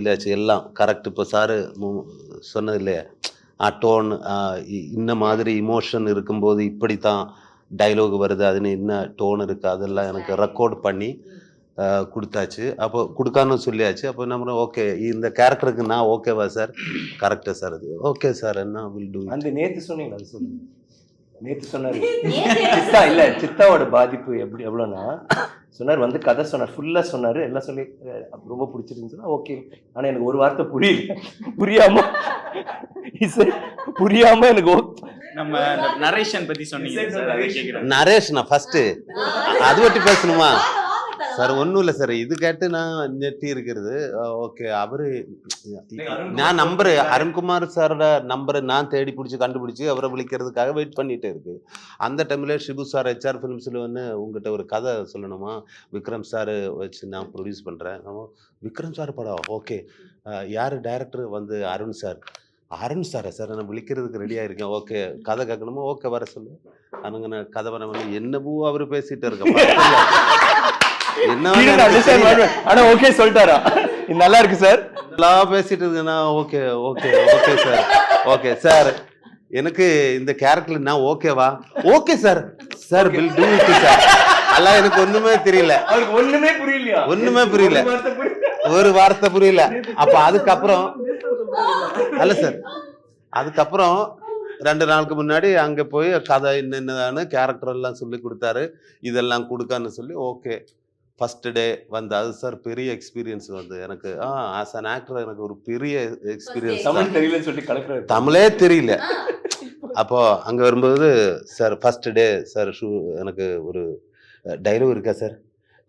சொல்லியாச்சு எல்லாம் கரெக்ட். இப்போ சாரு சொன்னது இல்லையா, டோன் இந்த மாதிரி இமோஷன் இருக்கும்போது இப்படி தான் டைலாக் வருது, அதுன்னு என்ன டோன் இருக்குது, அதெல்லாம் எனக்கு ரெக்கார்ட் பண்ணி குடுத்தாச்சு. அப்போ குடுக்கான்னு சொல்லியாச்சு. அப்போ நம்ம ஓகே இந்த கேரக்டருக்கு நான் ஓகேவா சார்? கரெக்டா சார் அது. ஓகே சார் என்ன வில் டூ. அந்த நேத்து சொன்னீங்களா? அது சொல்லுங்க. நேத்து சொன்னாரு சித்தா இல்ல சித்தாவோட பாதிப்பு எப்படி எவ்வளோன்னா சொன்னார் வந்து கதை சொன்னார் ஃபுல்லாக சொன்னார் எல்லாம் சொல்லி ரொம்ப பிடிச்சிருந்துச்சுன்னா ஓகே. ஆனால் எனக்கு ஒரு வார்த்தை புரியல புரியாம எனக்கு நம்ம நரேஷன் பத்தி சொன்னீங்க. நரேஷனா ஃபர்ஸ்ட் அது பற்றி பேசணுமா சார்? ஒன்றும் இல்லை சார், இது கேட்டு நான் நெட்டி இருக்கிறது. ஓகே அவரு நான் நம்பரு அருண்குமார் சாரோட நம்பரை நான் தேடி பிடிச்சி கண்டுபிடிச்சி அவரை விളിக்கிறதுக்காக வெயிட் பண்ணிட்டு இருக்கு. அந்த டைம்ல ஷிபு சார் HR ஃபிலிம்ஸில் வந்து உங்ககிட்ட ஒரு கதை சொல்லணுமா, விக்ரம் சார் வச்சு நான் ப்ரொடியூஸ் பண்ணுறேன். விக்ரம் சார் படம் ஓகே, யார் டைரக்டர் வந்து அருண் சார். அருண் சாரா சார், நான் விളിக்கிறதுக்கு ரெடியாக இருக்கேன். ஓகே கதை கேட்கணுமா, ஓகே வர சொல்லு. அனுங்க நான் கதை பண்ண என்னவோ அவர் பேசிட்டு இருக்கேன். ஆனா ஓகே சொல்லிட்டாரா, நல்லா இருக்கு சார் எல்லாம் பேசிட்டு இருக்கேன்னா okay okay okay sir okay sir எனக்கு இந்த கேரக்டர் நான் ஓகேவா, okay sir sir will do it sir. எல்லாம் எனக்கு ஒண்ணுமே தெரியல, அவருக்கு ஒண்ணுமே புரியலையா? ஒண்ணுமே புரியல, ஒரு வார்த்தை புரியல. அப்ப அதுக்கப்புறம் அல்ல சார், அதுக்கப்புறம் 2 நாளுக்கு முன்னாடி அங்க போய் கதை என்னென்னு கேரக்டர் எல்லாம் சொல்லி கொடுத்தாரு. இதெல்லாம் கொடுக்கான்னு சொல்லி ஓகே ஃபர்ஸ்ட் டே வந்து அது சார் பெரிய எக்ஸ்பீரியன்ஸ் வந்து எனக்கு. ஆஸ் அன் ஆக்டர் எனக்கு ஒரு பெரிய எக்ஸ்பீரியன்ஸ். தமிழ் தெரியலன்னு சொல்லி கலெக்டர் தமிழே தெரியல. அப்போ அங்க வரும்போது சார் ஃபர்ஸ்ட் டே சார் எனக்கு ஒரு டைலாக் இருக்கா சார்?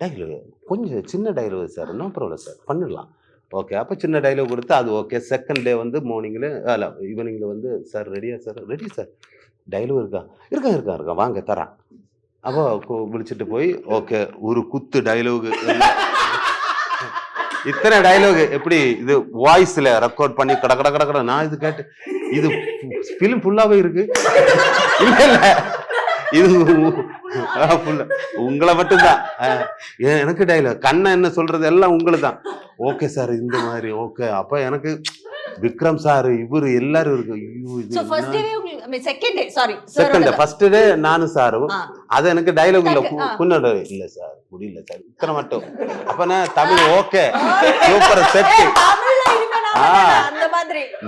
டைலாக் கொஞ்சம் சின்ன dialogue sir, no problem sir பண்ணிடலாம். ஓகே அப்போ சின்ன டைலாக் கொடுத்து அது ஓகே. செகண்ட் டே வந்து மார்னிங்கில் அல்ல ஈவினிங்கில் வந்து சார் ரெடியா சார்? Ready sir. டைலாக் இருக்கா வாங்க தரேன். அப்போ விളിச்சிட்டு போய் ஓகே ஒரு குத்து டைலாக், இத்தனை டைலாக் எப்படி இது வாய்ஸ்ல ரெக்கார்ட் பண்ணி கட கட கட கட. நான் இது கேட்டு இது ஃபிலிம் ஃபுல்லாவே இருக்கு. இல்ல இல்ல இது உங்களை மட்டும்தான், எனக்கு டைலாக் கண்ண என்ன சொல்றது எல்லாம் உங்களுக்கு தான். ஓகே சார் இந்த மாதிரி ஓகே. அப்ப எனக்கு விக்ரம் சார் இவரு எல்லாரும் இருக்கு. செகண்ட் ஃபர்ஸ்ட் டே நானும் சாரும் அது எனக்கு டைலாக் இல்ல குன்னோட இல்ல சார் முடியல சார் இத்தனை மட்டும். அப்ப நான் Tamil okay super set.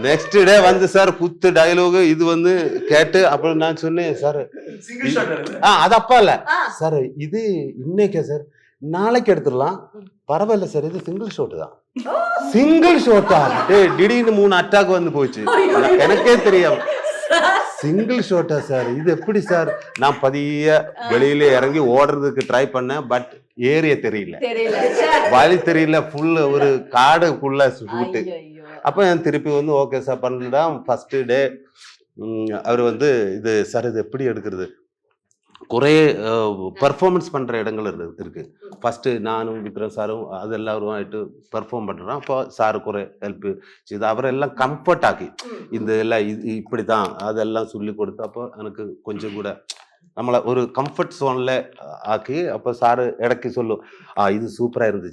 Next day வந்து சார் குத்து டைலாக் இது வந்து கேட்டு அப்புறம் நான் சொன்னேன் சார் அது அப்பா இல்ல சார் இது இன்னைக்கே சார் நாளைக்கு எடுத்துடலாம் பரவாயில்ல சார், இது சிங்கிள் ஷாட் தான். சிங்கிள் ஷாட்டா? திடீர்னு 3 அட்டாக் வந்து போச்சு, எனக்கே தெரியும். சிங்கிள் ஷாட்டா சார், இது எப்படி சார்? நான் பதிய வெளியில இறங்கி ஓடுறதுக்கு ட்ரை பண்ணேன், பட் ஏரியா தெரியல, வழி தெரியல, ஃபுல் ஒரு காடுக்குள்ள ஷூட்டு. அப்ப திருப்பி வந்து ஓகே சார் பண்ணலாம். ஃபர்ஸ்ட் டே அவர் வந்து இது சார் இது எப்படி எடுக்கிறது, குறைய பர்ஃபார்மன்ஸ் பண்ணுற இடங்கள் இருக்கு. ஃபஸ்ட்டு நானும் விக்ரம் சாரும் அது எல்லாரும் ஆகிட்டு பர்ஃபார்ம் பண்ணுறோம். அப்போ சாரு குறை ஹெல்ப்பு இது அவரெல்லாம் கம்ஃபர்ட் ஆக்கி இந்த எல்லாம் இது இப்படி தான் அதெல்லாம் சொல்லி கொடுத்து அப்போ எனக்கு கொஞ்சம் கூட நம்மளை ஒரு கம்ஃபர்ட் ஜோனில் ஆக்கி அப்போ சாரு இடக்கி சொல்லும் இது சூப்பராக இருந்துச்சு.